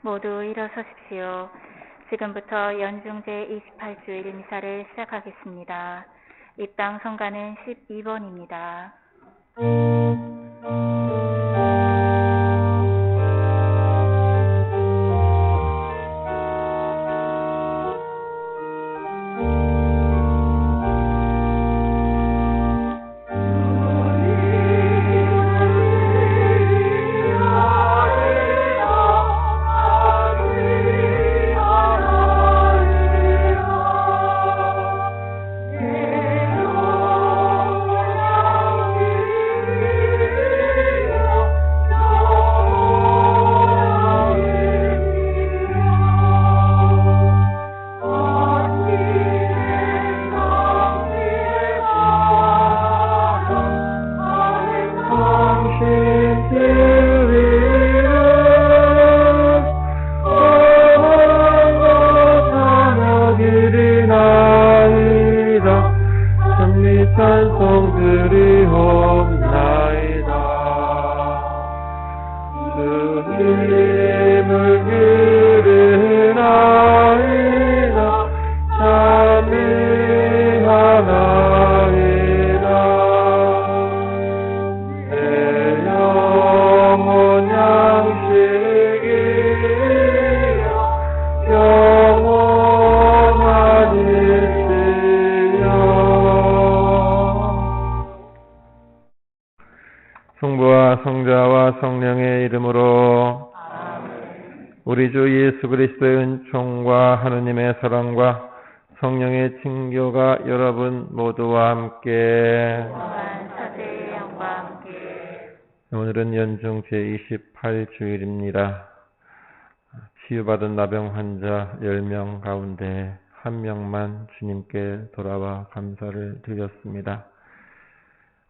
모두 일어서십시오. 지금부터 연중제 28주일 미사를 시작하겠습니다. 입당 성가는 12번입니다. 성부와 성자와 성령의 이름으로 우리 주 예수 그리스도의 은총과 하느님의 사랑과 성령의 친교가 여러분 모두와 함께 오늘은 연중 제28주일입니다. 치유받은 나병 환자 10명 가운데 1명만 주님께 돌아와 감사를 드렸습니다.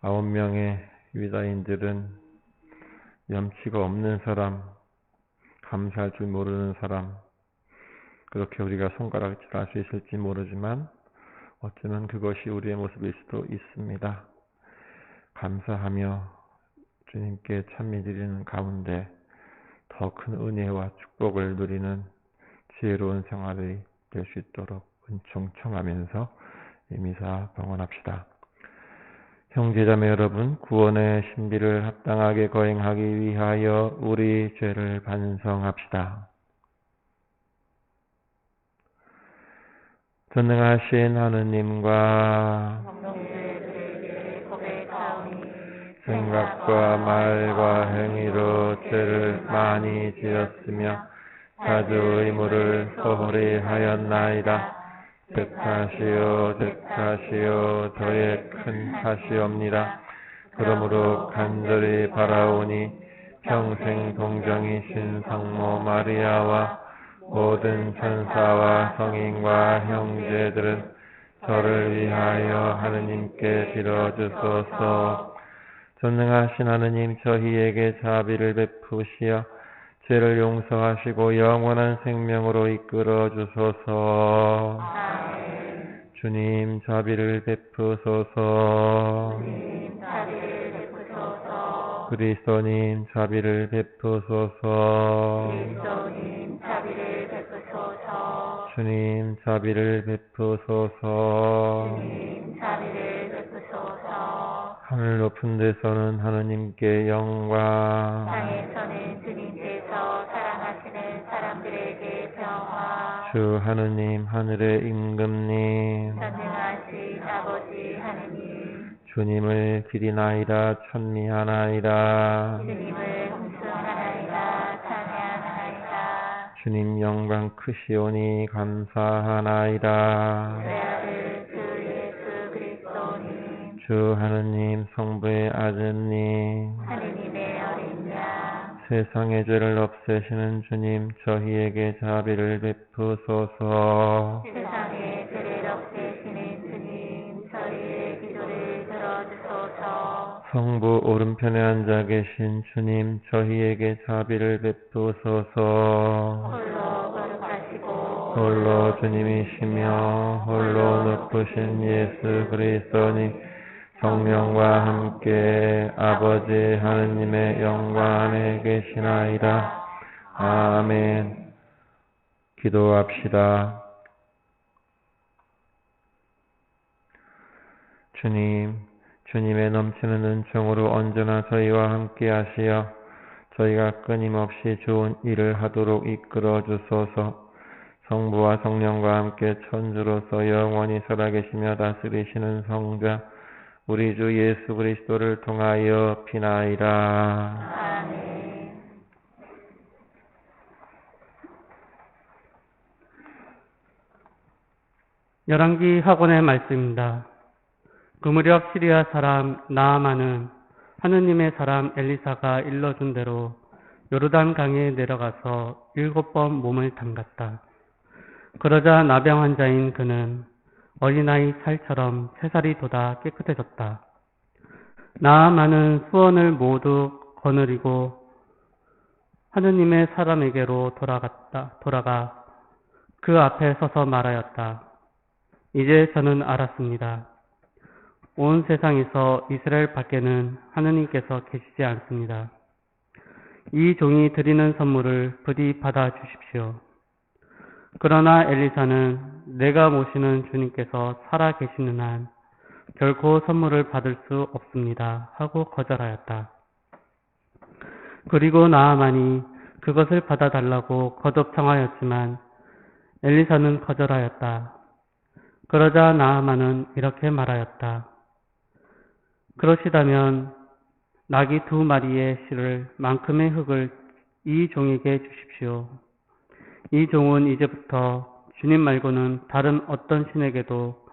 9명의 유다인들은 염치가 없는 사람, 감사할 줄 모르는 사람, 그렇게 우리가 손가락질할 수 있을지 모르지만 어쩌면 그것이 우리의 모습일 수도 있습니다. 감사하며 주님께 찬미드리는 가운데 더 큰 은혜와 축복을 누리는 지혜로운 생활이 될 수 있도록 은총 청하면서 이 미사 봉헌합시다. 형제자매 여러분, 구원의 신비를 합당하게 거행하기 위하여 우리 죄를 반성합시다. 전능하신 하느님과 생각과 말과 행위로 죄를 많이 지었으며 자주 의무를 소홀히 하였나이다. 득하시오 득하시오 저의 큰 탓이옵니다. 그러므로 간절히 바라오니 평생 동정이신 성모 마리아와 모든 천사와 성인과 형제들은 저를 위하여 하느님께 빌어주소서. 전능하신 하느님, 저희에게 자비를 베푸시어 죄를 용서하시고 영원한 생명으로 이끌어 주소서. 주님, 자비를 베푸소서. 그리스도님, 자비를 베푸소서. 주님, 자비를 베푸소서. 하늘 높은 데서는 하느님께 영광, 땅에서는 주님께서 사랑하시는 사람들에게 평화. 주 하느님, 하늘의 임금님, 전능하신 아버지 하느님, 주님을 기리나이다 찬미하나이다. 주님을 공수하나이다 찬양하나이다. 주님 영광 크시오니 감사하나이다. 외아들 주 예수 그리스도님, 주 하느님, 성부의 아드님, 하느님의 어린 양, 세상의 죄를 없애시는 주님, 저희에게 자비를 베푸소서. 세상의 죄를 없애시는 주님, 저희의 기도를 들어주소서. 성부 오른편에 앉아 계신 주님, 저희에게 자비를 베푸소서. 홀로 거룩하시고 홀로 주님이시며 홀로 높으신 예수 그리스도님, 성령과 함께 아버지 하느님의 영광 안에 계시나이다. 아멘. 기도합시다. 주님, 주님의 넘치는 은총으로 언제나 저희와 함께 하시어 저희가 끊임없이 좋은 일을 하도록 이끌어 주소서. 성부와 성령과 함께 천주로서 영원히 살아계시며 다스리시는 성자 우리 주 예수 그리스도를 통하여 비나이다. 아멘. 열왕기 학원의 말씀입니다. 그 무렵 시리아 사람 나아만은 하느님의 사람 엘리사가 일러준 대로 요르단 강에 내려가서 7번 몸을 담갔다. 그러자 나병 환자인 그는 어린아이 살처럼 새살이 돋아 깨끗해졌다. 나아만은 수원을 모두 거느리고 하느님의 사람에게로 돌아가 그 앞에 서서 말하였다. 이제 저는 알았습니다. 온 세상에서 이스라엘 밖에는 하느님께서 계시지 않습니다. 이 종이 드리는 선물을 부디 받아 주십시오. 그러나 엘리사는 내가 모시는 주님께서 살아 계시는 한 결코 선물을 받을 수 없습니다 하고 거절하였다. 그리고 나아만이 그것을 받아달라고 거듭 청하였지만 엘리사는 거절하였다. 그러자 나아만은 이렇게 말하였다. 그러시다면 나귀 2마리의 실을 만큼의 흙을 이 종에게 주십시오. 이 종은 이제부터 주님 말고는 다른 어떤 신에게도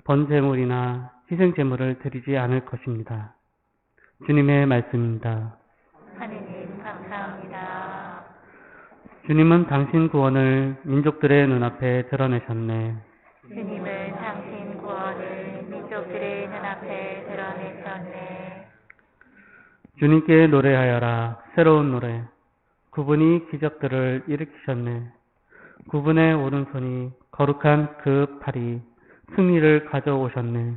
번제물이나 희생제물을 드리지 않을 것입니다. 주님의 말씀입니다. 하느님 감사합니다. 주님은 당신 구원을 민족들의 눈앞에 드러내셨네. 주님은 당신 구원을 민족들의 눈앞에 드러내셨네. 주님께 노래하여라. 새로운 노래. 그분이 기적들을 일으키셨네. 그분의 오른손이 거룩한 그 팔이 승리를 가져오셨네.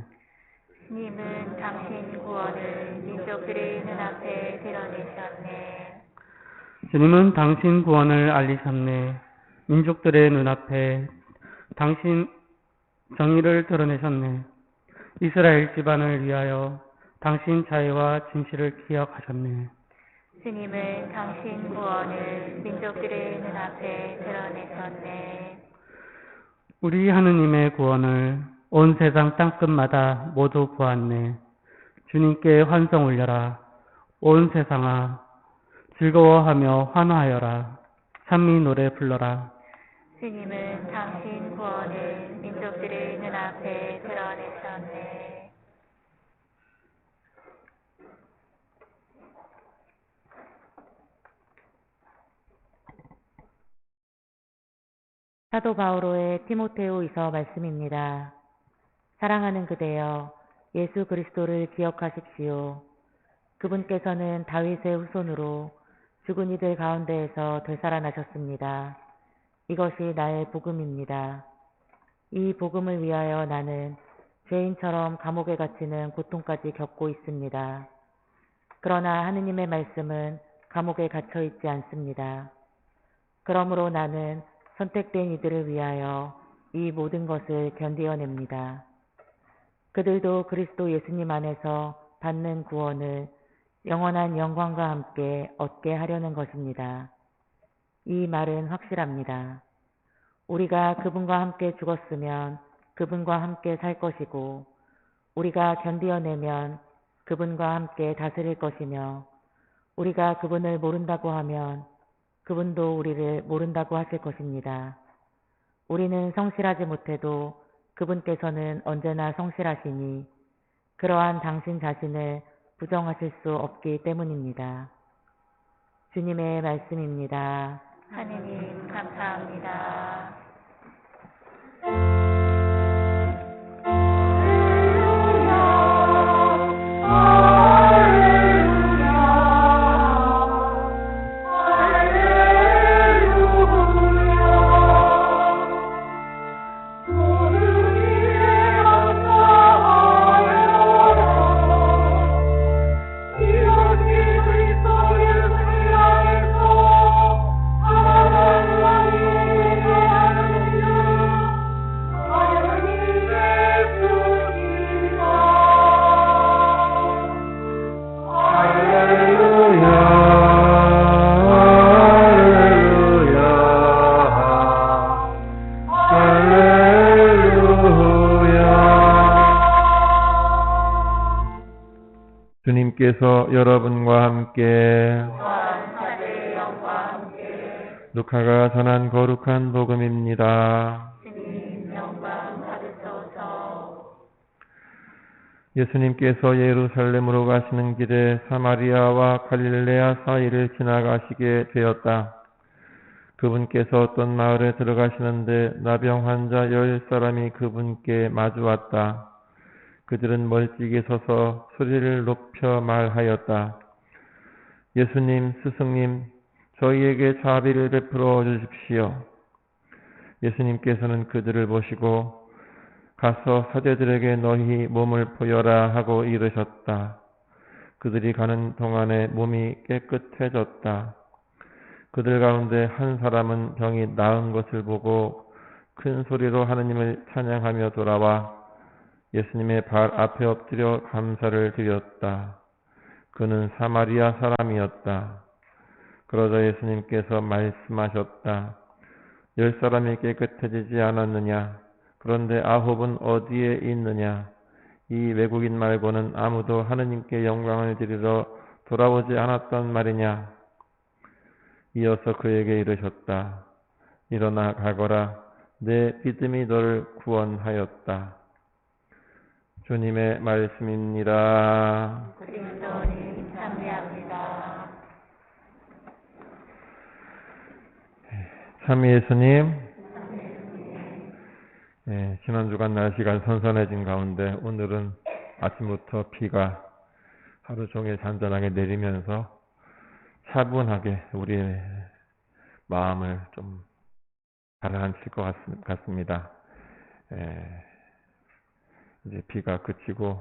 주님은 당신 구원을 민족들의 눈앞에 드러내셨네. 주님은 당신 구원을 알리셨네. 민족들의 눈앞에 당신 정의를 드러내셨네. 이스라엘 집안을 위하여 당신 자애와 진실을 기억하셨네. 주님은 당신 구원을 민족들의 눈앞에 드러내셨네. 우리 하느님의 구원을 온 세상 땅끝마다 모두 보았네. 주님께 환성 올려라. 온 세상아 즐거워하며 환호하여라. 찬미 노래 불러라. 주님은 당신 구원을 민족들의 눈앞에 드러내셨네. 사도 바오로의 디모데후서 말씀입니다. 사랑하는 그대여, 예수 그리스도를 기억하십시오. 그분께서는 다윗의 후손으로 죽은 이들 가운데에서 되살아나셨습니다. 이것이 나의 복음입니다. 이 복음을 위하여 나는 죄인처럼 감옥에 갇히는 고통까지 겪고 있습니다. 그러나 하느님의 말씀은 감옥에 갇혀 있지 않습니다. 그러므로 나는 선택된 이들을 위하여 이 모든 것을 견디어냅니다. 그들도 그리스도 예수님 안에서 받는 구원을 영원한 영광과 함께 얻게 하려는 것입니다. 이 말은 확실합니다. 우리가 그분과 함께 죽었으면 그분과 함께 살 것이고, 우리가 견디어내면 그분과 함께 다스릴 것이며, 우리가 그분을 모른다고 하면 그분도 우리를 모른다고 하실 것입니다. 우리는 성실하지 못해도 그분께서는 언제나 성실하시니 그러한 당신 자신을 부정하실 수 없기 때문입니다. 주님의 말씀입니다. 하느님 감사합니다. 그리스도를 위하여서 살아달라니 예수님께서 여러분과 함께 루카가 전한 거룩한 복음입니다. 예수님께서 예루살렘으로 가시는 길에 사마리아와 갈릴레아 사이를 지나가시게 되었다. 그분께서 어떤 마을에 들어가시는데 나병 환자 10사람이 그분께 마주 왔다. 그들은 멀찍이 서서 소리를 높여 말하였다. 예수님, 스승님, 저희에게 자비를 베풀어 주십시오. 예수님께서는 그들을 보시고 가서 사제들에게 너희 몸을 보여라 하고 이르셨다. 그들이 가는 동안에 몸이 깨끗해졌다. 그들 가운데 한 사람은 병이 나은 것을 보고 큰 소리로 하느님을 찬양하며 돌아와 예수님의 발 앞에 엎드려 감사를 드렸다. 그는 사마리아 사람이었다. 그러자 예수님께서 말씀하셨다. 10사람이 깨끗해지지 않았느냐? 그런데 9은 어디에 있느냐? 이 외국인 말고는 아무도 하느님께 영광을 드리러 돌아오지 않았단 말이냐? 이어서 그에게 이르셨다. 일어나 가거라. 내 믿음이 너를 구원하였다. 주님의 말씀입니다. 그리스도님 참여합니다. 참 예수님, 지난 주간 날씨가 선선해진 가운데 오늘은 아침부터 비가 하루 종일 잔잔하게 내리면서 차분하게 우리의 마음을 좀 가라앉힐 것 같습니다. 이제 비가 그치고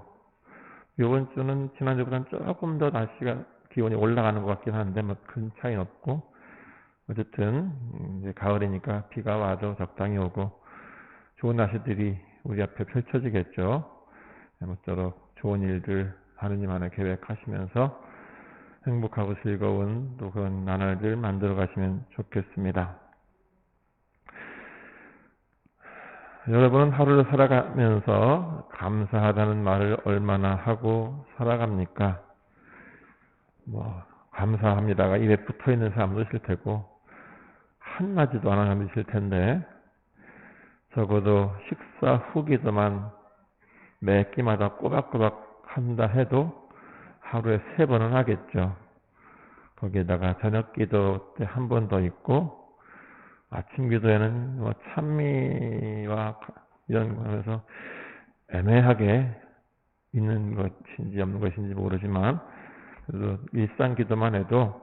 이번 주는 지난주보다는 조금 더 날씨가 기온이 올라가는 것 같긴 한데 뭐 큰 차이는 없고 어쨌든 이제 가을이니까 비가 와도 적당히 오고 좋은 날씨들이 우리 앞에 펼쳐지겠죠. 아무쪼록 좋은 일들 하느님 안에 계획하시면서 행복하고 즐거운 또 그런 나날들 만들어 가시면 좋겠습니다. 여러분은 하루를 살아가면서 감사하다는 말을 얼마나 하고 살아갑니까? 감사합니다가 입에 붙어 있는 사람도 있을 테고, 한마디도 안 하는 사람도 있을 텐데, 적어도 식사 후기도만 매 끼마다 꼬박꼬박 한다 해도 하루에 3번은 하겠죠. 거기에다가 저녁 기도 때 한 번 더 있고, 아침 기도에는 찬미와 이런 거 하면서 애매하게 있는 것인지 없는 것인지 모르지만, 그래도 일상 기도만 해도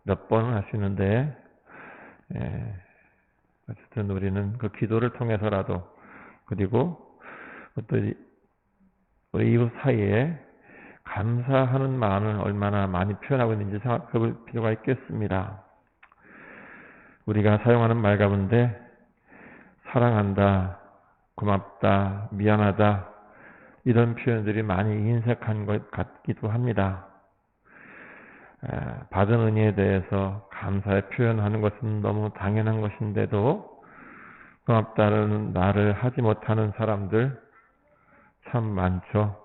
몇 번은 할 수 있는데, 어쨌든 우리는 그 기도를 통해서라도, 그리고 또 우리 이웃 사이에 감사하는 마음을 얼마나 많이 표현하고 있는지 생각해 볼 필요가 있겠습니다. 우리가 사용하는 말 가운데 사랑한다, 고맙다, 미안하다 이런 표현들이 많이 인색한 것 같기도 합니다. 받은 은혜에 대해서 감사의 표현하는 것은 너무 당연한 것인데도 고맙다는 말을 하지 못하는 사람들 참 많죠.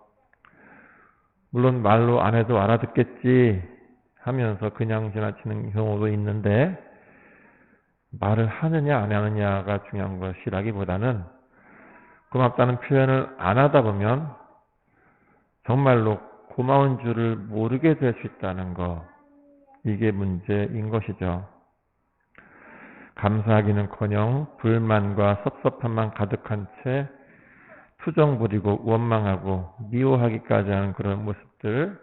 물론 말로 안 해도 알아듣겠지 하면서 그냥 지나치는 경우도 있는데, 말을 하느냐 안 하느냐가 중요한 것이라기보다는 고맙다는 표현을 안 하다 보면 정말로 고마운 줄을 모르게 될 수 있다는 거, 이게 문제인 것이죠. 감사하기는커녕 불만과 섭섭함만 가득한 채 투정 부리고 원망하고 미워하기까지 하는 그런 모습들,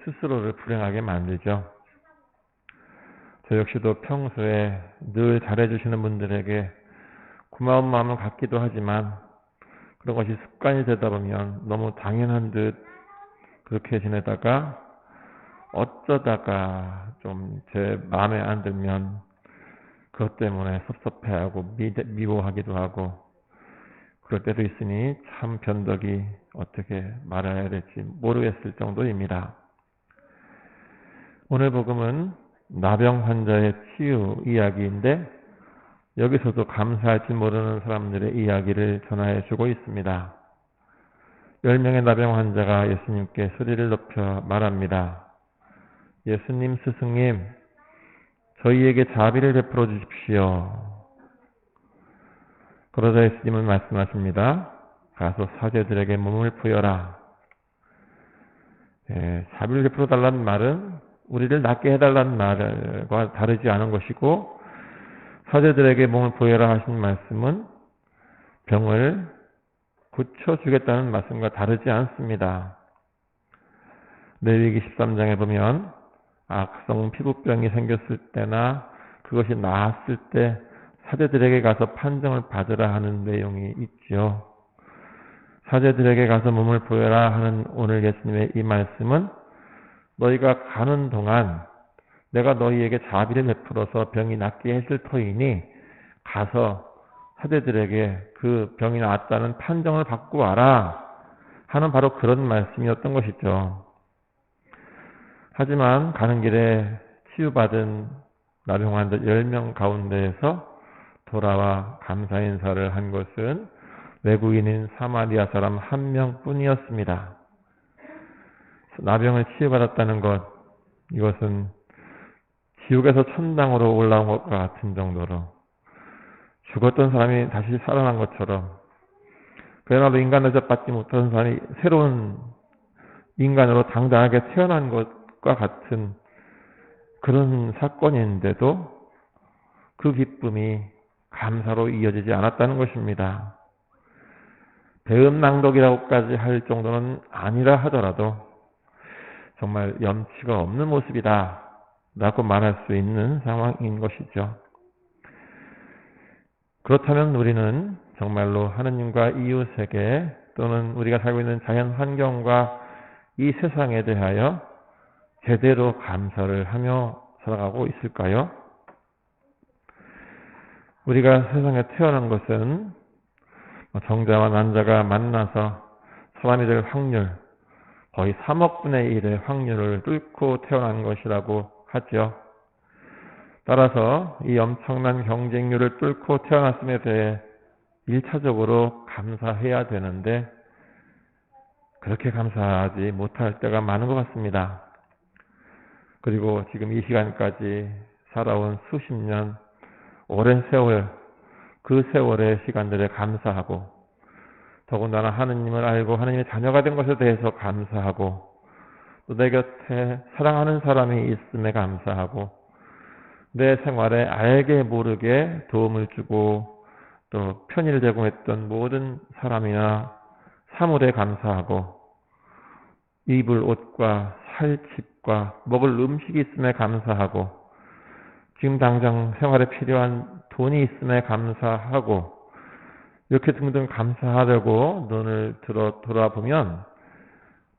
스스로를 불행하게 만들죠. 저 역시도 평소에 늘 잘해주시는 분들에게 고마운 마음을 갖기도 하지만, 그런 것이 습관이 되다 보면 너무 당연한 듯 그렇게 지내다가 어쩌다가 좀 제 마음에 안 들면 그것 때문에 섭섭해하고 미워하기도 하고 그럴 때도 있으니 참 변덕이 어떻게 말해야 될지 모르겠을 정도입니다. 오늘 복음은 나병 환자의 치유 이야기인데, 여기서도 감사할 줄 모르는 사람들의 이야기를 전하여 주고 있습니다. 10명의 나병 환자가 예수님께 소리를 높여 말합니다. 예수님, 스승님, 저희에게 자비를 베풀어 주십시오. 그러자 예수님은 말씀하십니다. 가서 사제들에게 몸을 부여라. 자비를 베풀어 달라는 말은 우리를 낫게 해달라는 말과 다르지 않은 것이고, 사제들에게 몸을 부여라 하신 말씀은 병을 고쳐주겠다는 말씀과 다르지 않습니다. 레위기 13장에 보면 악성 피부병이 생겼을 때나 그것이 나았을 때 사제들에게 가서 판정을 받으라 하는 내용이 있죠. 사제들에게 가서 몸을 부여라 하는 오늘 예수님의 이 말씀은 너희가 가는 동안 내가 너희에게 자비를 베풀어서 병이 낫게 했을 터이니 가서 사제들에게 그 병이 나았다는 판정을 받고 와라 하는 바로 그런 말씀이었던 것이죠. 하지만 가는 길에 치유받은 나병 환자 10명 가운데에서 돌아와 감사 인사를 한 것은 외국인인 사마리아 사람 1명뿐이었습니다. 나병을 치유받았다는 것, 이것은 지옥에서 천당으로 올라온 것과 같은 정도로 죽었던 사람이 다시 살아난 것처럼, 그야말로 인간 대접받지 못한 사람이 새로운 인간으로 당당하게 태어난 것과 같은 그런 사건인데도 그 기쁨이 감사로 이어지지 않았다는 것입니다. 배음 낭독이라고까지 할 정도는 아니라 하더라도 정말 염치가 없는 모습이다 라고 말할 수 있는 상황인 것이죠. 그렇다면 우리는 정말로 하느님과 이웃에게 또는 우리가 살고 있는 자연 환경과 이 세상에 대하여 제대로 감사를 하며 살아가고 있을까요? 우리가 세상에 태어난 것은 정자와 난자가 만나서 사람이 될 확률, 거의 3억 분의 1의 확률을 뚫고 태어난 것이라고 하죠. 따라서 이 엄청난 경쟁률을 뚫고 태어났음에 대해 1차적으로 감사해야 되는데 그렇게 감사하지 못할 때가 많은 것 같습니다. 그리고 지금 이 시간까지 살아온 수십 년, 오랜 세월, 그 세월의 시간들에 감사하고, 더군다나 하느님을 알고 하느님의 자녀가 된 것에 대해서 감사하고, 또 내 곁에 사랑하는 사람이 있음에 감사하고, 내 생활에 알게 모르게 도움을 주고 또 편의를 제공했던 모든 사람이나 사물에 감사하고, 입을 옷과 살 집과 먹을 음식이 있음에 감사하고, 지금 당장 생활에 필요한 돈이 있음에 감사하고, 이렇게 등등 감사하려고 눈을 들어 돌아보면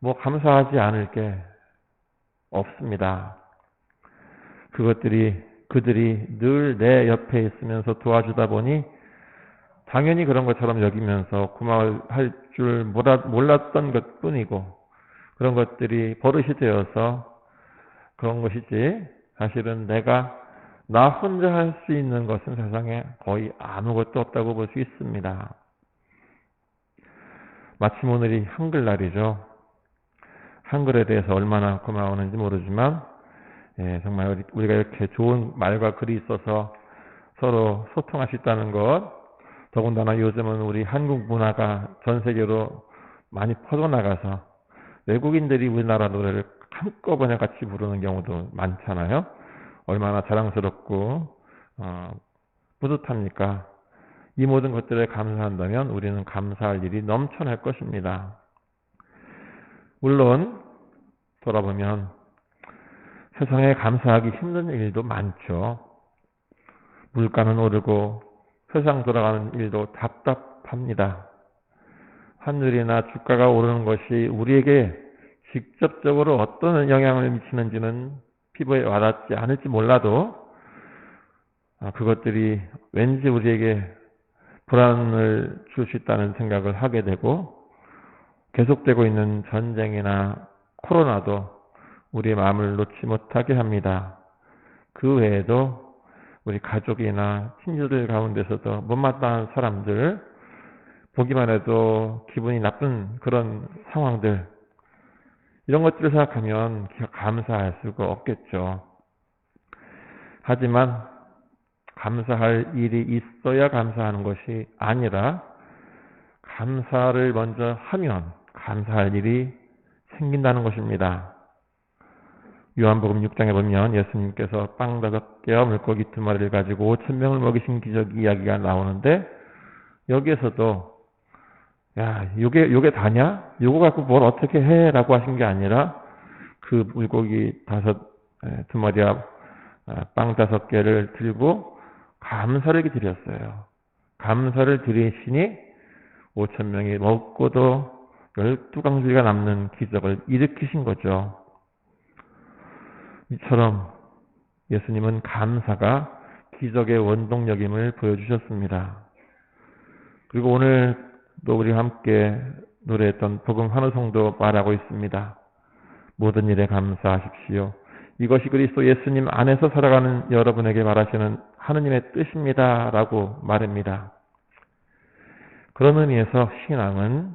뭐 감사하지 않을 게 없습니다. 그들이 늘 내 옆에 있으면서 도와주다 보니 당연히 그런 것처럼 여기면서 고마워할 줄 몰랐던 것 뿐이고, 그런 것들이 버릇이 되어서 그런 것이지, 사실은 나 혼자 할 수 있는 것은 세상에 거의 아무것도 없다고 볼 수 있습니다. 마침 오늘이 한글날이죠. 한글에 대해서 얼마나 고마우는지 모르지만 정말 우리가 이렇게 좋은 말과 글이 있어서 서로 소통할 수 있다는 것, 더군다나 요즘은 우리 한국 문화가 전 세계로 많이 퍼져나가서 외국인들이 우리나라 노래를 한꺼번에 같이 부르는 경우도 많잖아요. 얼마나 자랑스럽고 뿌듯합니까? 이 모든 것들에 감사한다면 우리는 감사할 일이 넘쳐날 것입니다. 물론 돌아보면 세상에 감사하기 힘든 일도 많죠. 물가는 오르고 세상 돌아가는 일도 답답합니다. 환율이나 주가가 오르는 것이 우리에게 직접적으로 어떤 영향을 미치는지는 피부에 와닿지 않을지 몰라도 그것들이 왠지 우리에게 불안을 줄 수 있다는 생각을 하게 되고, 계속되고 있는 전쟁이나 코로나도 우리의 마음을 놓지 못하게 합니다. 그 외에도 우리 가족이나 친구들 가운데서도 못마땅한 사람들, 보기만 해도 기분이 나쁜 그런 상황들, 이런 것들을 생각하면 감사할 수가 없겠죠. 하지만 감사할 일이 있어야 감사하는 것이 아니라 감사를 먼저 하면 감사할 일이 생긴다는 것입니다. 요한복음 6장에 보면 예수님께서 빵 5개와 물고기 2마리를 가지고 5,000명을 먹이신 기적 이야기가 나오는데, 여기에서도 야, 요게 다냐? 요거 갖고 뭘 어떻게 해? 라고 하신 게 아니라 그 물고기 2마리와 빵 5개를 들고 감사를 드렸어요. 감사를 드리시니 5,000명이 먹고도 12강줄기가 남는 기적을 일으키신 거죠. 이처럼 예수님은 감사가 기적의 원동력임을 보여주셨습니다. 그리고 오늘도 우리와 함께 노래했던 복음 환호성도 말하고 있습니다. 모든 일에 감사하십시오. 이것이 그리스도 예수님 안에서 살아가는 여러분에게 말하시는 하느님의 뜻입니다. 라고 말합니다. 그런 의미에서 신앙은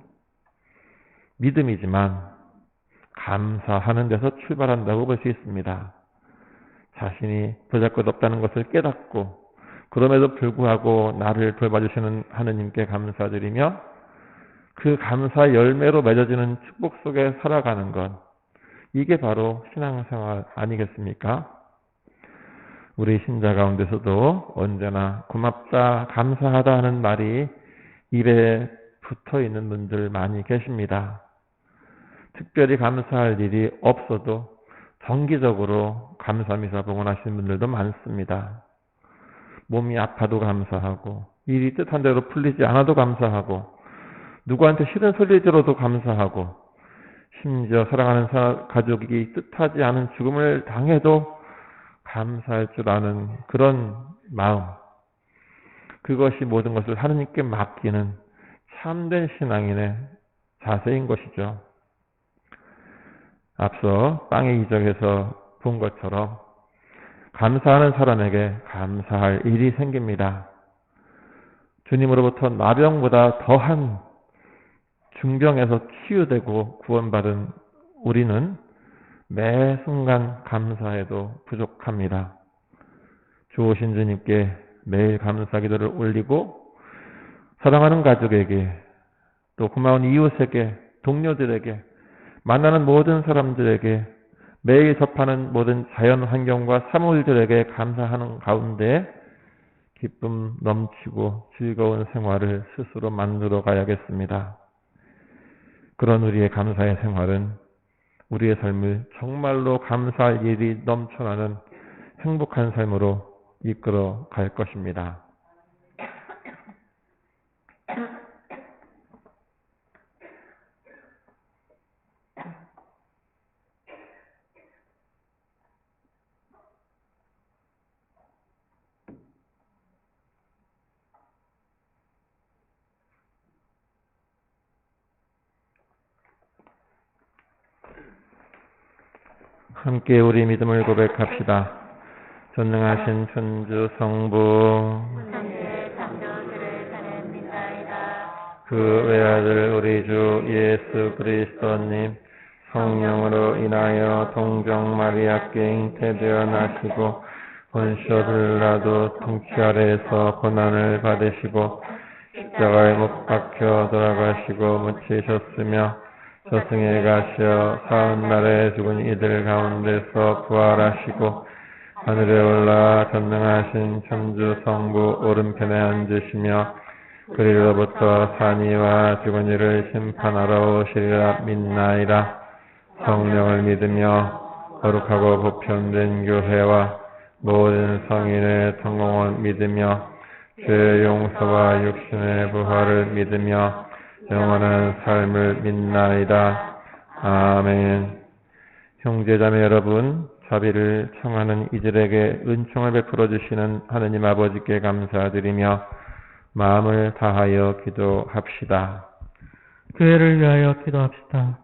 믿음이지만 감사하는 데서 출발한다고 볼 수 있습니다. 자신이 보잘것없다는 것을 깨닫고 그럼에도 불구하고 나를 돌봐주시는 하느님께 감사드리며 그 감사 열매로 맺어지는 축복 속에 살아가는 것, 이게 바로 신앙생활 아니겠습니까? 우리 신자 가운데서도 언제나 고맙다, 감사하다 하는 말이 입에 붙어 있는 분들 많이 계십니다. 특별히 감사할 일이 없어도 정기적으로 감사미사 봉헌하시는 분들도 많습니다. 몸이 아파도 감사하고, 일이 뜻한 대로 풀리지 않아도 감사하고, 누구한테 싫은 소리 들어도 감사하고, 심지어 사랑하는 가족이 뜻하지 않은 죽음을 당해도 감사할 줄 아는 그런 마음, 그것이 모든 것을 하느님께 맡기는 참된 신앙인의 자세인 것이죠. 앞서 빵의 이적에서 본 것처럼 감사하는 사람에게 감사할 일이 생깁니다. 주님으로부터 나병보다 더한 중병에서 치유되고 구원받은 우리는 매 순간 감사해도 부족합니다. 좋으신 주님께 매일 감사 기도를 올리고 사랑하는 가족에게, 또 고마운 이웃에게, 동료들에게, 만나는 모든 사람들에게, 매일 접하는 모든 자연 환경과 사물들에게 감사하는 가운데 기쁨 넘치고 즐거운 생활을 스스로 만들어 가야겠습니다. 그런 우리의 감사의 생활은 우리의 삶을 정말로 감사할 일이 넘쳐나는 행복한 삶으로 이끌어 갈 것입니다. 함께 우리 믿음을 고백합시다. 전능하신 천주 성부, 천주의 창조주를 저는 믿나이다. 그 외아들 우리 주 예수 그리스도님, 성령으로 인하여 동정 마리아께 잉태되어 나시고 본시오 빌라도 통치 아래에서 고난을 받으시고 십자가에 못 박혀 돌아가시고 묻히셨으며 저승에 가시어 사흘날에 죽은 이들 가운데서 부활하시고 하늘에 올라 전능하신 천주 성부 오른편에 앉으시며 그리로부터 산이와 죽은 이를 심판하러 오시리라 믿나이다. 성령을 믿으며 거룩하고 보편된 교회와 모든 성인의 성공을 믿으며 죄의 용서와 육신의 부활을 믿으며 영원한 삶을 믿나이다. 아멘. 형제자매 여러분, 자비를 청하는 이들에게 은총을 베풀어 주시는 하느님 아버지께 감사드리며 마음을 다하여 기도합시다. 교회를 위하여 기도합시다.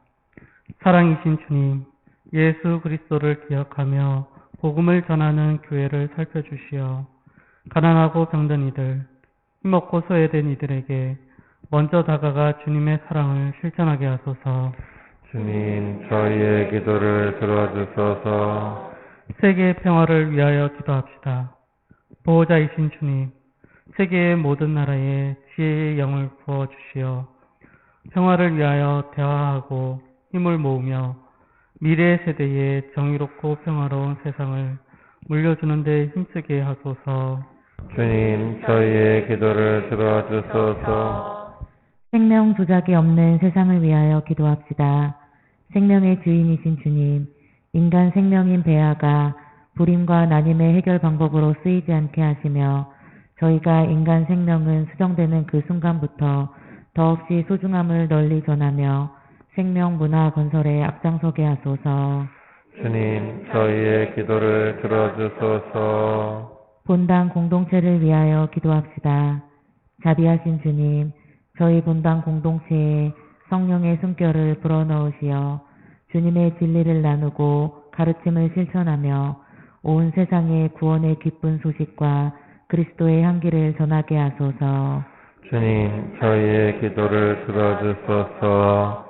사랑이신 주님, 예수 그리스도를 기억하며 복음을 전하는 교회를 살펴주시어 가난하고 병든 이들, 힘없고 소외된 이들에게 먼저 다가가 주님의 사랑을 실천하게 하소서. 주님, 저희의 기도를 들어주소서. 세계의 평화를 위하여 기도합시다. 보호자이신 주님, 세계의 모든 나라에 지혜의 영을 부어주시어 평화를 위하여 대화하고 힘을 모으며 미래 세대에 정의롭고 평화로운 세상을 물려주는 데 힘쓰게 하소서. 주님, 저희의 기도를 들어주소서. 생명 조작이 없는 세상을 위하여 기도합시다. 생명의 주인이신 주님, 인간 생명인 배아가 불임과 난임의 해결 방법으로 쓰이지 않게 하시며 저희가 인간 생명은 수정되는 그 순간부터 더없이 소중함을 널리 전하며 생명 문화 건설에 앞장서게 하소서. 주님, 저희의 기도를 들어주소서. 본당 공동체를 위하여 기도합시다. 자비하신 주님, 저희 본당 공동체에 성령의 숨결을 불어넣으시어 주님의 진리를 나누고 가르침을 실천하며 온 세상에 구원의 기쁜 소식과 그리스도의 향기를 전하게 하소서. 주님, 저희의 기도를 들어주소서.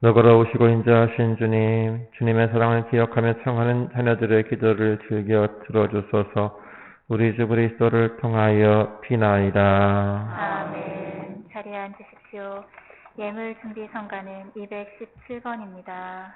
너그러우시고 인자하신 주님, 주님의 사랑을 기억하며 청하는 자녀들의 기도를 즐겨 들어주소서. 우리 주 그리스도를 통하여 비나이다. 아멘. 자리에 앉으십시오. 예물 준비 성가는 217번입니다.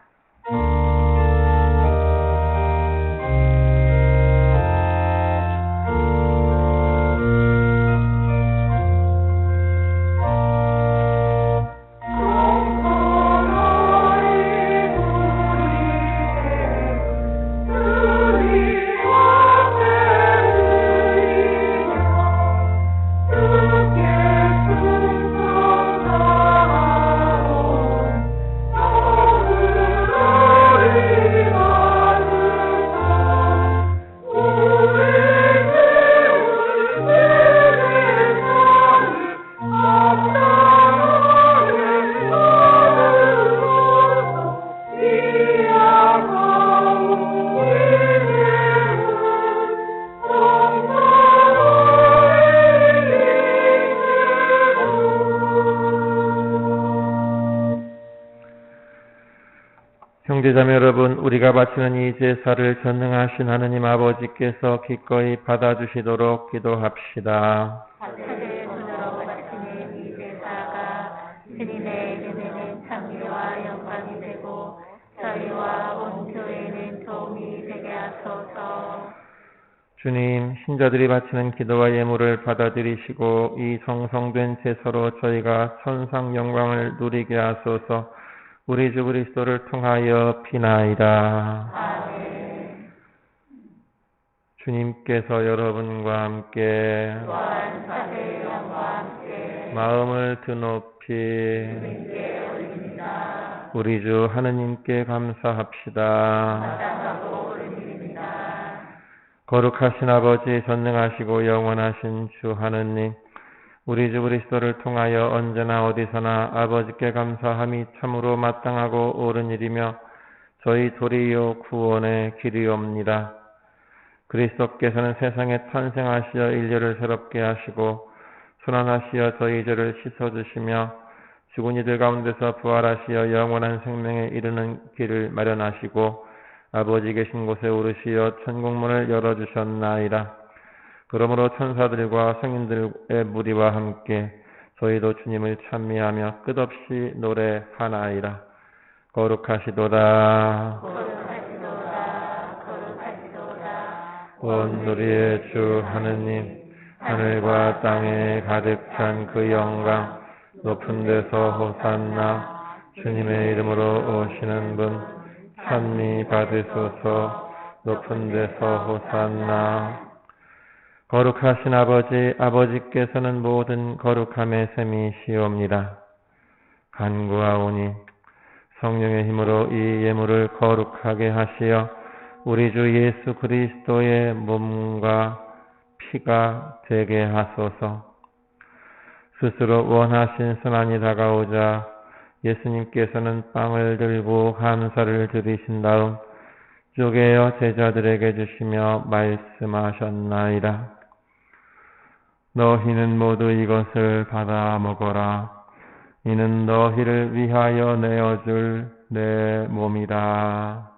형제자매 여러분, 우리가 바치는 이 제사를 전능하신 하느님 아버지께서 기꺼이 받아주시도록 기도합시다. 하늘의 손으로 바치는 이 제사가 주님의 이름에는 찬미와 영광이 되고 저희와 온 교회는 도움이 되게 하소서. 주님, 신자들이 바치는 기도와 예물을 받아들이시고 이 성성된 제사로 저희가 천상 영광을 누리게 하소서. 우리 주 그리스도를 통하여 비나이다. 아멘. 주님께서 여러분과 함께 또한 사제의 영과 함께 마음을 드높이 주님께 올립니다. 우리 주 하느님께 감사합시다. 마땅하고 옳은일입니다. 거룩하신 아버지, 전능하시고 영원하신 주 하느님, 우리 주 그리스도를 통하여 언제나 어디서나 아버지께 감사함이 참으로 마땅하고 옳은 일이며 저희 도리요 구원의 길이옵니다. 그리스도께서는 세상에 탄생하시어 인류를 새롭게 하시고 순환하시어 저희 죄를 씻어주시며 죽은 이들 가운데서 부활하시어 영원한 생명에 이르는 길을 마련하시고 아버지 계신 곳에 오르시어 천국문을 열어주셨나이다. 그러므로 천사들과 성인들의 무리와 함께 저희도 주님을 찬미하며 끝없이 노래하나이다. 거룩하시도다. 거룩하시도다. 거룩하시도다. 온누리의 주 하느님, 하늘과 땅에 가득 찬 그 영광, 높은 데서 호산나, 주님의 이름으로 오시는 분, 찬미 받으소서. 높은 데서 호산나. 거룩하신 아버지, 아버지께서는 모든 거룩함의 셈이시옵니다. 간구하오니 성령의 힘으로 이 예물을 거룩하게 하시어 우리 주 예수 그리스도의 몸과 피가 되게 하소서. 스스로 원하신 순환이 다가오자 예수님께서는 빵을 들고 감사를 드리신 다음 쪼개어 제자들에게 주시며 말씀하셨나이다. 너희는 모두 이것을 받아 먹어라. 이는 너희를 위하여 내어줄 내 몸이라.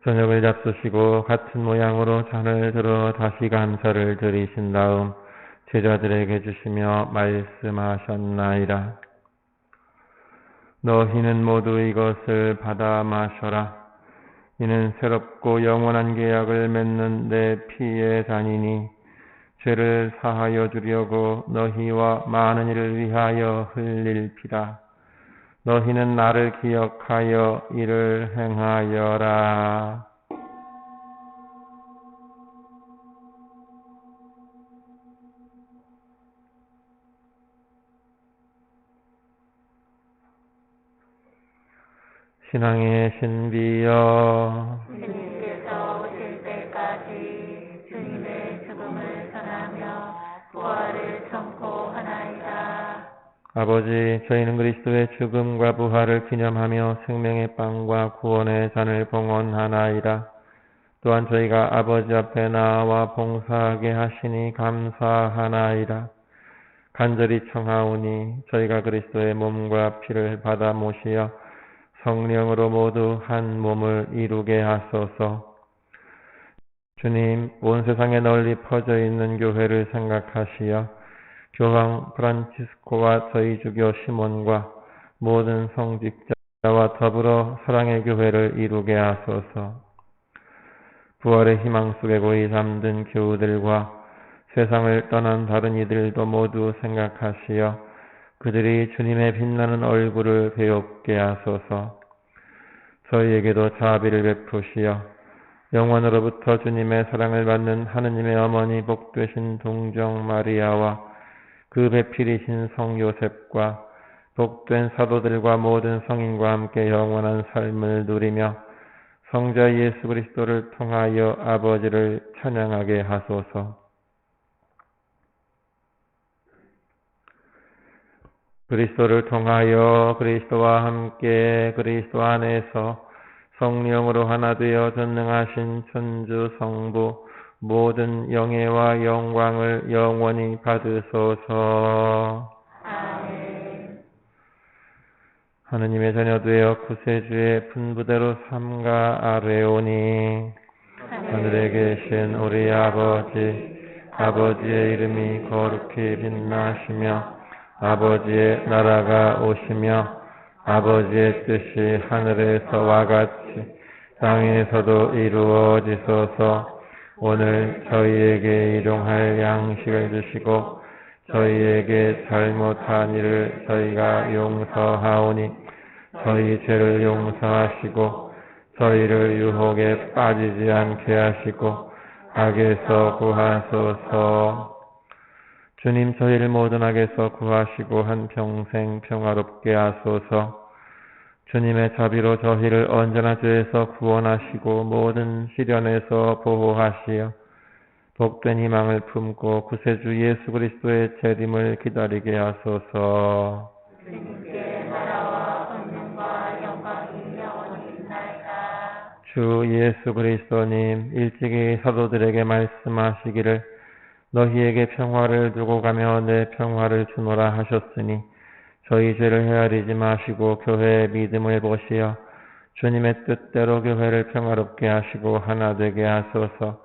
저녁을 잡수시고 같은 모양으로 잔을 들어 다시 감사를 드리신 다음 제자들에게 주시며 말씀하셨나이다. 너희는 모두 이것을 받아 마셔라. 이는 새롭고 영원한 계약을 맺는 내 피의 잔이니 죄를 사하여 주려고 너희와 많은 이를 위하여 흘릴 피라. 너희는 나를 기억하여 이를 행하여라. 신앙의 신비여, 주님께서 오실 때까지 주님의 죽음을 전하며 부활을 선포하나이다. 아버지, 저희는 그리스도의 죽음과 부활을 기념하며 생명의 빵과 구원의 잔을 봉헌하나이다. 또한 저희가 아버지 앞에 나와 봉사하게 하시니 감사하나이다. 간절히 청하오니 저희가 그리스도의 몸과 피를 받아 모시어 성령으로 모두 한 몸을 이루게 하소서. 주님, 온 세상에 널리 퍼져 있는 교회를 생각하시어 교황 프란치스코와 저희 주교 시몬과 모든 성직자와 더불어 사랑의 교회를 이루게 하소서. 부활의 희망 속에 고이 잠든 교우들과 세상을 떠난 다른 이들도 모두 생각하시어 그들이 주님의 빛나는 얼굴을 배웁게 하소서. 저희에게도 자비를 베푸시어 영원으로부터 주님의 사랑을 받는 하느님의 어머니 복되신 동정 마리아와 그 배필이신 성 요셉과 복된 사도들과 모든 성인과 함께 영원한 삶을 누리며 성자 예수 그리스도를 통하여 아버지를 찬양하게 하소서. 그리스도를 통하여 그리스도와 함께 그리스도 안에서 성령으로 하나 되어 전능하신 천주 성부 모든 영예와 영광을 영원히 받으소서. 아멘. 하느님의 자녀 되어 구세주의 분부대로 삼가 아뢰오니 하늘에 계신 우리 아버지의 이름이 거룩히 빛나시며 아버지의 나라가 오시며 아버지의 뜻이 하늘에서와 같이 땅에서도 이루어지소서. 오늘 저희에게 일용할 양식을 주시고 저희에게 잘못한 일을 저희가 용서하오니 저희 죄를 용서하시고 저희를 유혹에 빠지지 않게 하시고 악에서 구하소서. 주님, 저희를 모든 악에서 구하시고 한평생 평화롭게 하소서. 주님의 자비로 저희를 언제나 죄에서 구원하시고 모든 시련에서 보호하시어 복된 희망을 품고 구세주 예수 그리스도의 재림을 기다리게 하소서. 주님께 나라와 권능과 영광이 영원히 있나이다. 주 예수 그리스도님, 일찍이 사도들에게 말씀하시기를 너희에게 평화를 두고 가며 내 평화를 주노라 하셨으니 저희 죄를 헤아리지 마시고 교회의 믿음을 보시어 주님의 뜻대로 교회를 평화롭게 하시고 하나 되게 하소서.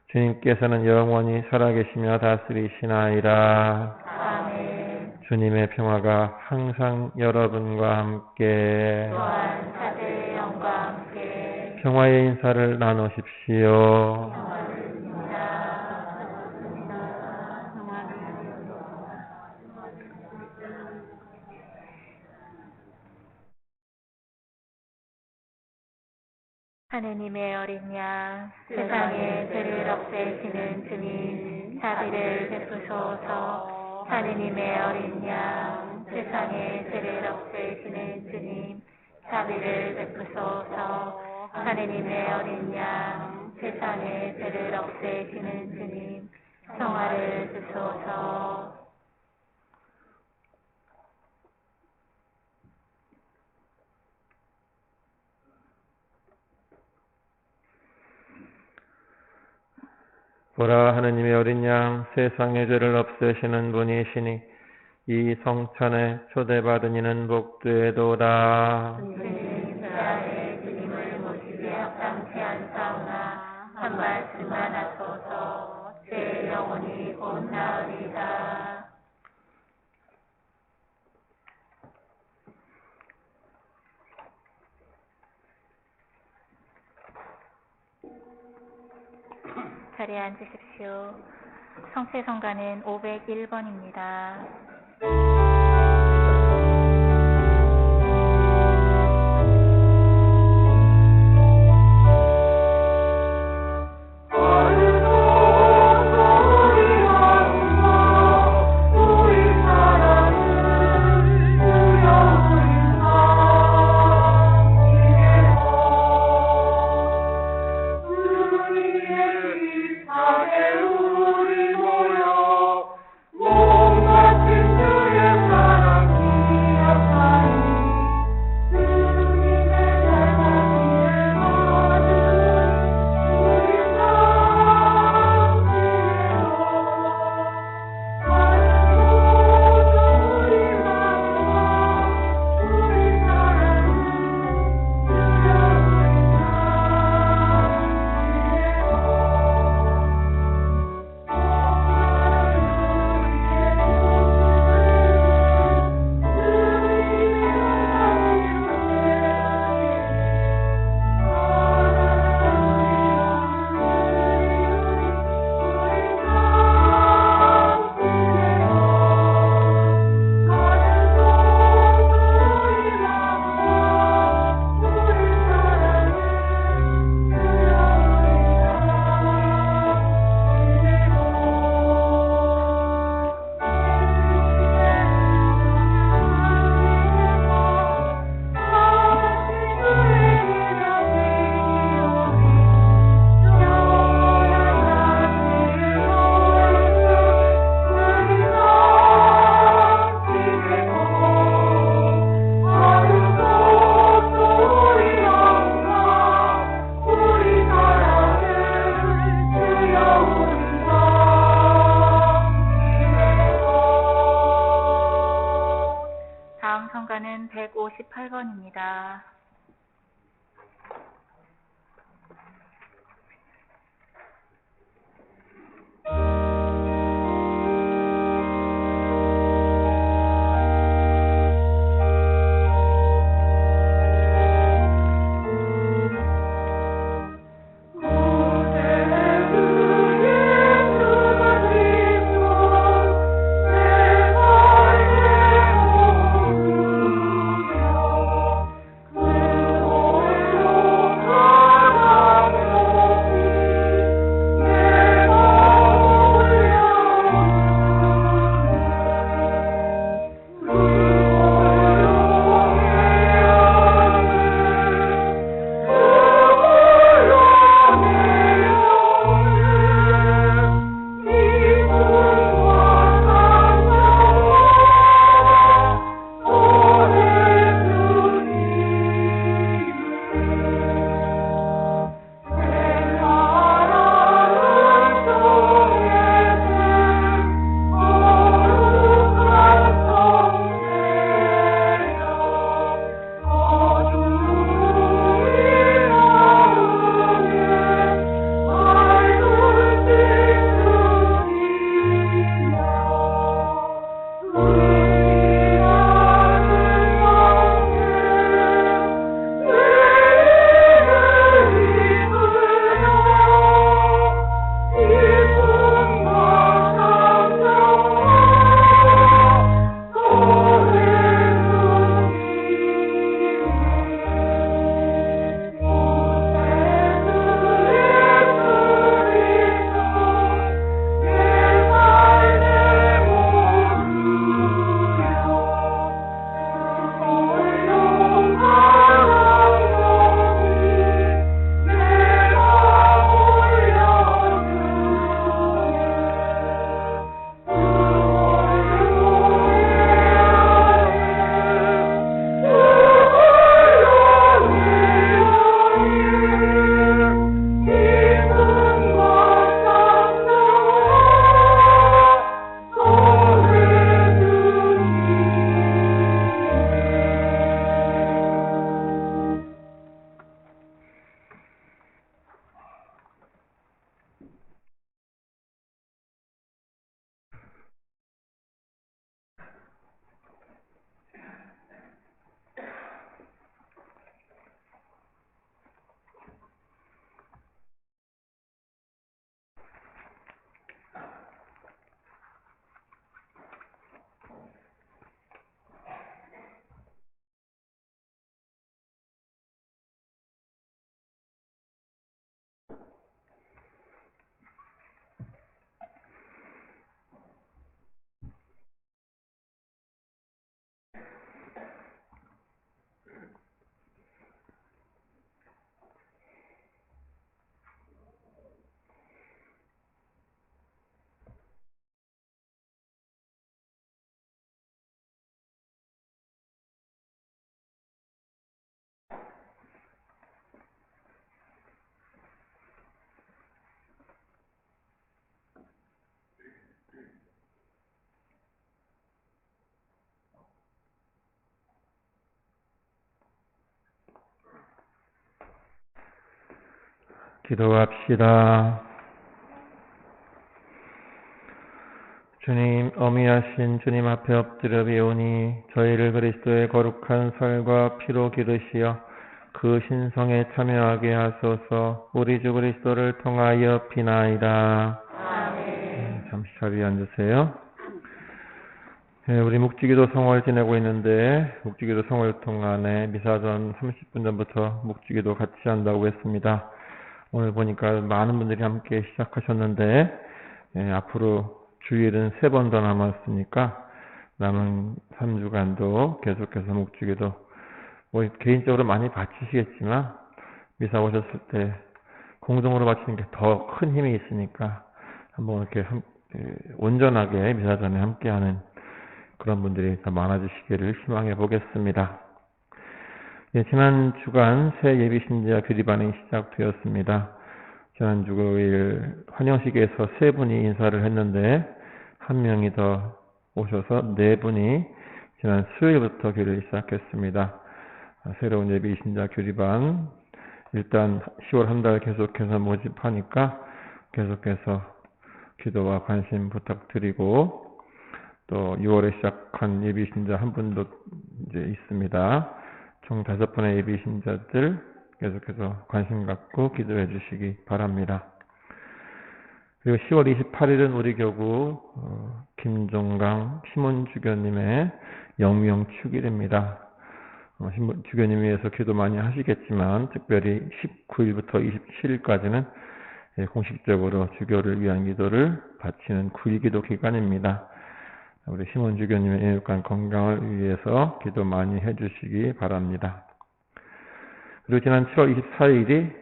주님께서는 영원히 살아계시며 다스리시나이다. 아멘. 주님의 평화가 항상 여러분과 함께 또한 사제의 영과 함께 평화의 인사를 나누십시오. 하느님의 어린 양, 세상의 죄를 없애시는 주님, 자비를 베푸소서. 하느님의 어린 양, 세상의 죄를 없애시는 주님, 자비를 베푸소서. 하느님의 어린 양, 세상의 죄를 없애시는 주님, 평화를 주소서. 보라, 하느님의 어린 양, 세상의 죄를 없애시는 분이시니 이 성찬에 초대받은 이는 복되도다. 주님 자의 주님을 모시기에 합당치 않사오나 한 말씀만 하소서. 제 영혼이 곧 나으리다. 자리에 앉으십시오. 성체성가는 501번입니다. 다음 성가는 158번입니다. 그 기도합시다. 주님, 어미하신 주님 앞에 엎드려 배우니 저희를 그리스도의 거룩한 살과 피로 기르시어 그 신성에 참여하게 하소서. 우리 주 그리스도를 통하여 비나이다. 잠시 자리에 앉으세요. 우리 묵주기도 성월 지내고 있는데 묵주기도 성월 동안에 미사 전 30분 전부터 묵주기도 같이 한다고 했습니다. 오늘 보니까 많은 분들이 함께 시작하셨는데 앞으로 주일은 3번 더 남았으니까 남은 3주간도 계속해서 묵주기도 뭐 개인적으로 많이 바치시겠지만 미사 오셨을 때 공동으로 바치는 게 더 큰 힘이 있으니까 한번 이렇게 온전하게 미사 전에 함께하는 그런 분들이 더 많아지시기를 희망해 보겠습니다. 지난 주간 새 예비신자 규리반이 시작되었습니다. 지난 주일 환영식에서 3분이 인사를 했는데 1명이 더 오셔서 4분이 지난 수요일부터 교리를 시작했습니다. 새로운 예비신자 규리반 일단 10월 한 달 계속해서 모집하니까 계속해서 기도와 관심 부탁드리고 또 6월에 시작한 예비신자 한 분도 이제 있습니다. 총 5분의 예비신자들 계속해서 관심 갖고 기도해 주시기 바랍니다. 그리고 10월 28일은 우리 교구 김종강 시몬주교님의 영명 축일입니다. 주교님 위해서 기도 많이 하시겠지만 특별히 19일부터 27일까지는 공식적으로 주교를 위한 기도를 바치는 9일 기도 기간입니다. 우리 시몬 주교님의 애육한 건강을 위해서 기도 많이 해주시기 바랍니다. 그리고 지난 7월 24일이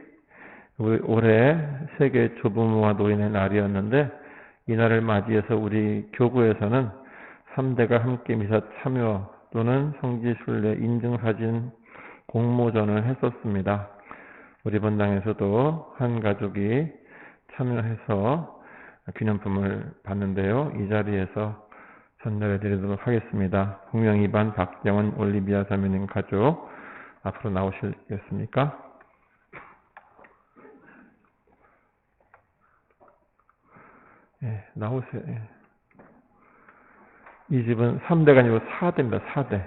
올해 세계 조부모와 노인의 날이었는데 이날을 맞이해서 우리 교구에서는 3대가 함께 미사 참여 또는 성지순례 인증사진 공모전을 했었습니다. 우리 본당에서도 한 가족이 참여해서 기념품을 받는데요. 이 자리에서 전달해 드리도록 하겠습니다. 공명이반 박정은 올리비아 자매님 가족 앞으로 나오시겠습니까? 나오세요. 이 집은 3대가 아니고 4대입니다. 4대.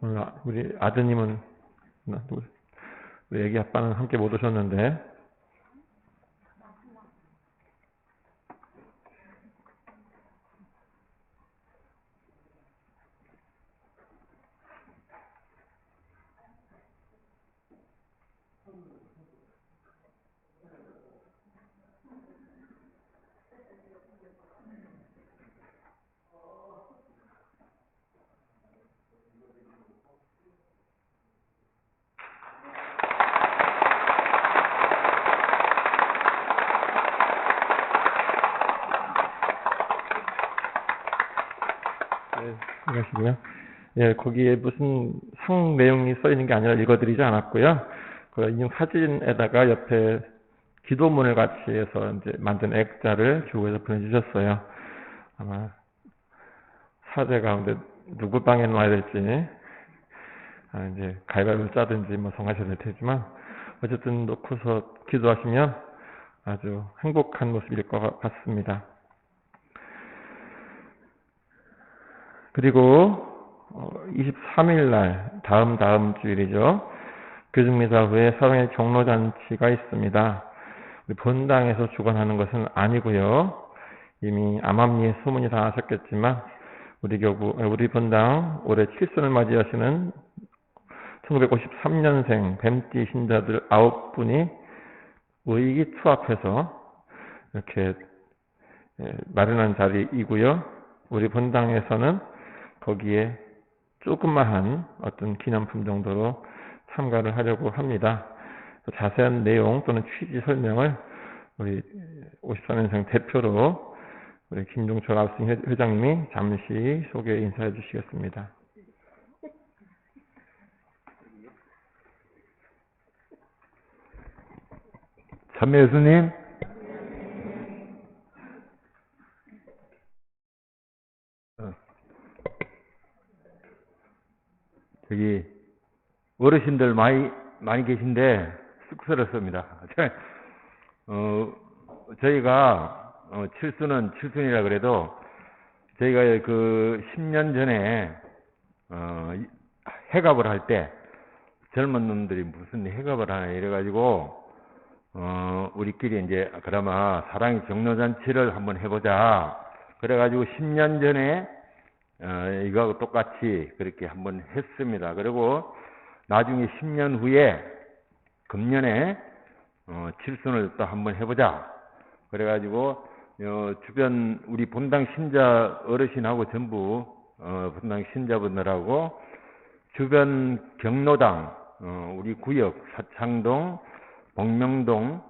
오늘 우리 아드님은 우리 애기 아빠는 함께 못 오셨는데 이것이고요. 거기에 무슨 상 내용이 써 있는 게 아니라 읽어드리지 않았고요. 그 인용 사진에다가 옆에 기도문을 같이 해서 이제 만든 액자를 교구에서 보내주셨어요. 아마 사제 가운데 누구 방에 놔야 될지 이제 가위바위보를 짜든지 뭐 정하셔야 될 테지만 어쨌든 놓고서 기도하시면 아주 행복한 모습일 것 같습니다. 그리고 23일 날 다음 주일이죠. 교중미사 후에 사랑의 경로잔치가 있습니다. 우리 본당에서 주관하는 것은 아니고요. 이미 암암리에 소문이 다 나셨겠지만 우리 본당 올해 7순을 맞이하시는 1953년생 뱀띠 신자들 9분이 의기투합해서 이렇게 마련한 자리이고요. 우리 본당에서는 거기에 조그마한 어떤 기념품 정도로 참가를 하려고 합니다. 자세한 내용 또는 취지 설명을 우리 54년생 대표로 우리 김종철 아우스 회장님이 잠시 소개 인사해 주시겠습니다. 참매 예수님, 저기 어르신들 많이 계신데 쑥스럽습니다. 저희가, 칠순은 칠순이라 그래도, 저희가 그 10년 전에, 해갑을 할 때, 젊은 놈들이 무슨 해갑을 하나 이래가지고, 우리끼리 이제, 그나마 사랑의 경로잔치를 한번 해보자. 그래가지고 10년 전에, 이거하고 똑같이 그렇게 한번 했습니다. 그리고 나중에 10년 후에, 금년에, 칠순을 또 한번 해보자. 그래가지고, 주변 우리 본당 신자 어르신하고 전부, 본당 신자분들하고, 주변 경로당, 우리 구역, 사창동, 복명동,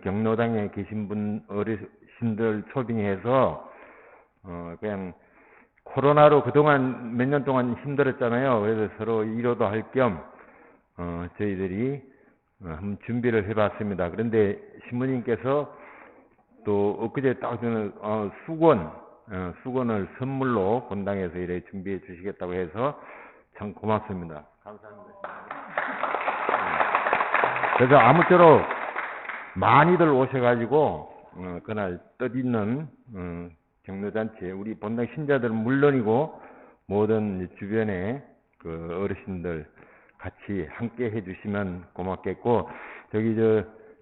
경로당에 계신 분, 어르신들 초빙해서, 그냥, 코로나로 그동안 몇 년 동안 힘들었잖아요. 그래서 서로 위로도 할 겸, 저희들이 한번 준비를 해봤습니다. 그런데 신부님께서 또 엊그제 딱 저는 수건을 선물로 본당에서 이렇게 준비해 주시겠다고 해서 참 고맙습니다. 감사합니다. 그래서 아무쪼록 많이들 오셔가지고 그날 뜻있는 경로잔치에 우리 본당 신자들은 물론이고 모든 주변에 그 어르신들 같이 함께 해주시면 고맙겠고, 저기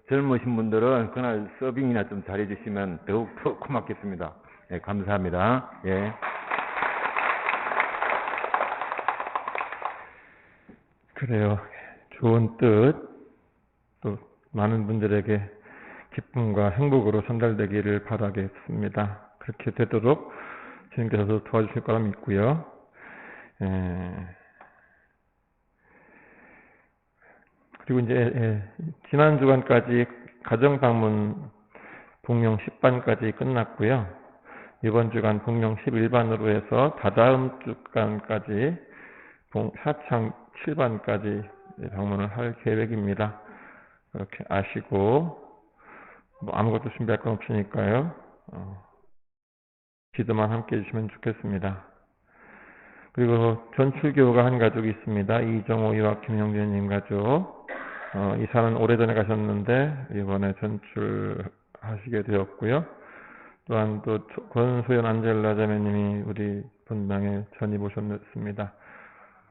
젊으신 분들은 그날 서빙이나 좀 잘해주시면 더욱 고맙겠습니다. 예, 감사합니다. 예. 그래요. 좋은 뜻, 또 많은 분들에게 기쁨과 행복으로 전달되기를 바라겠습니다. 그렇게 되도록 주님께서도 도와주실 거라 믿고요. 그리고 이제 지난 주간까지 가정방문 복령 10반까지 끝났고요. 이번 주간 복령 11반으로 해서 다다음 주간까지 사창 7반까지 방문을 할 계획입니다. 그렇게 아시고 뭐 아무것도 준비할 건 없으니까요. 기도만 함께 해주시면 좋겠습니다. 그리고 전출교가 한 가족이 있습니다. 이정호, 이화킴 형제님 가족. 이사는 오래전에 가셨는데 이번에 전출하시게 되었고요. 또한 또 권소연 안젤라 자매님이 우리 본당에 전입 오셨습니다.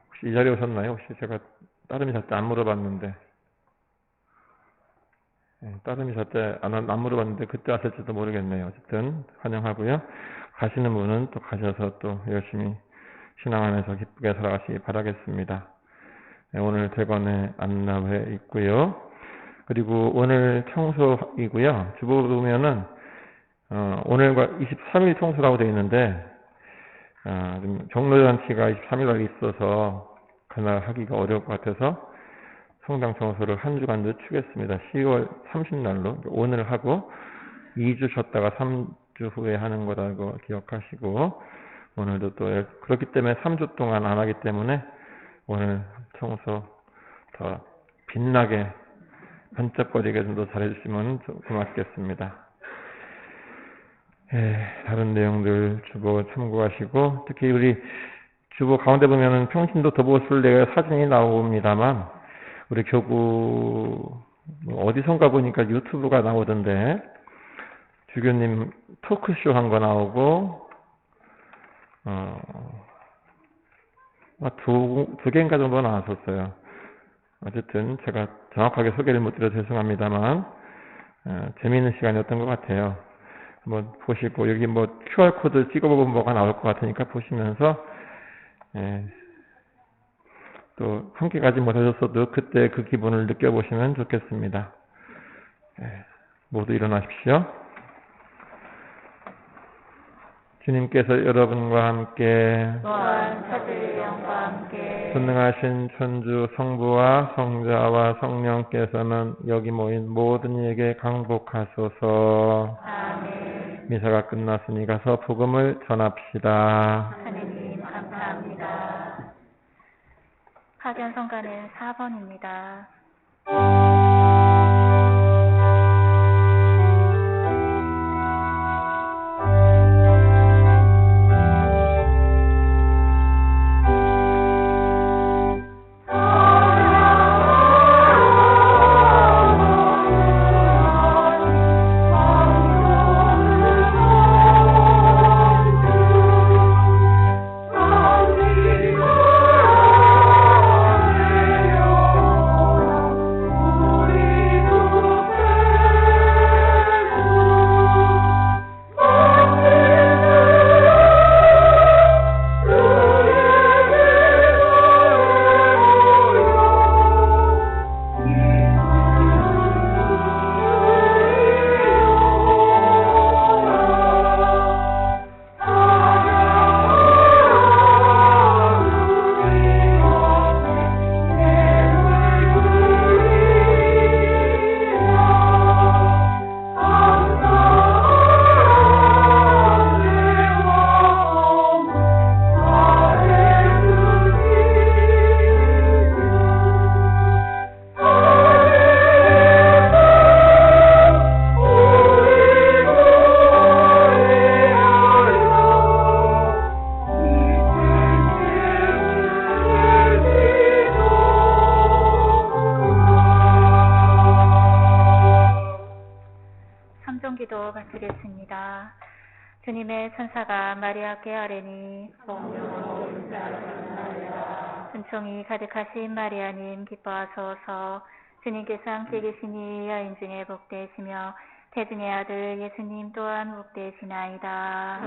혹시 이 자리에 오셨나요? 혹시 제가 따름이 잘 때 안 물어봤는데, 따름이 잘 때 안 물어봤는데 그때 왔을지도 모르겠네요. 어쨌든 환영하고요. 가시는 분은 또 가셔서 또 열심히 신앙 안에서 기쁘게 살아가시기 바라겠습니다. 오늘 대관에 안나회 있고요. 그리고 오늘 청소이고요. 주보 보면은 오늘과 23일 청소라고 되어 있는데 경로잔치가 23일 날 있어서 그날 하기가 어려울 것 같아서 성당 청소를 한 주간 늦추겠습니다. 10월 30날로 오늘 하고 2주 쉬었다가 3주 후에 하는 거라고 기억하시고, 오늘도 또 그렇기 때문에 3주 동안 안 하기 때문에 오늘 청소 더 빛나게 반짝거리게 좀 더 잘해주시면 고맙겠습니다. 다른 내용들 주보 참고하시고, 특히 우리 주보 가운데 보면은 평신도 도보순례 사진이 나옵니다만, 우리 교구 어디선가 보니까 유튜브가 나오던데 주교님 토크쇼 한 거 나오고 두 개인가 정도 나왔었어요. 어쨌든 제가 정확하게 소개를 못 드려 죄송합니다만 재미있는 시간이었던 것 같아요. 한번 보시고, 여기 뭐 QR코드 찍어보면 뭐가 나올 것 같으니까 보시면서 또 함께 가지 못하셨어도 그때 그 기분을 느껴보시면 좋겠습니다. 모두 일어나십시오. 주님께서 여러분과 함께 또한 저들 영과 함께 전능하신 천주 성부와 성자와 성령께서는 여기 모인 모든 이에게 강복하소서. 아멘. 미사가 끝났으니 가서 복음을 전합시다. 하느님 감사합니다. 파견성가는 4번입니다. 주님의 천사가 마리아께 아뢰니 은총이 가득하신 마리아님 기뻐하소서. 주님께서 함께 계시니 여인 중에 복되시며 태중의 아들 예수님 또한 복되시나이다.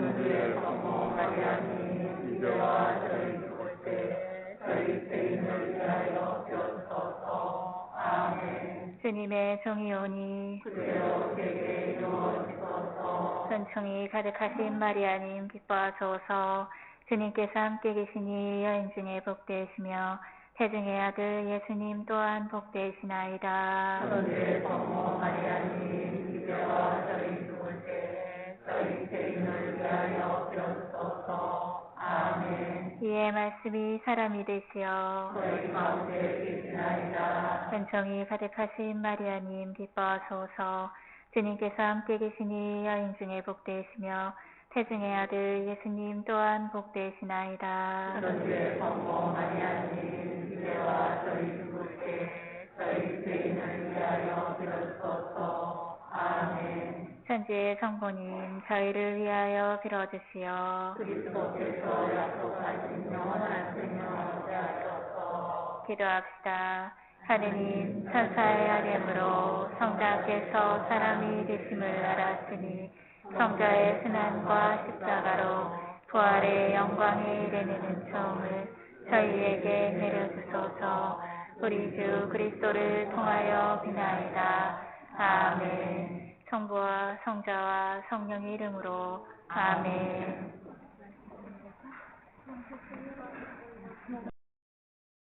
주님의 종이 오니 은총이 가득하신 마리아님 기뻐하소서. 주님께서 함께 계시니 여인 중에 복되시며 태중의 아들 예수님 또한 복되시나이다. 이의 말씀이 사람이 되시어 은총이 가득하신 마리아님 기뻐하소서. 주님께서 함께 계시니 여인 중에 복되시며 태중의 아들 예수님 또한 복되시나이다. 천지의 성부님 저희를 위하여 빌어주시어. 기도합시다. 하느님 천사의 아뢰므로 성자께서 사람이 되심을 알았으니 성자의 순환과 십자가로 부활의 영광에 이르는 은총을 저희에게 내려주소서. 우리 주 그리스도를 통하여 비나이다. 아멘. 성부와 성자와 성령의 이름으로 아멘.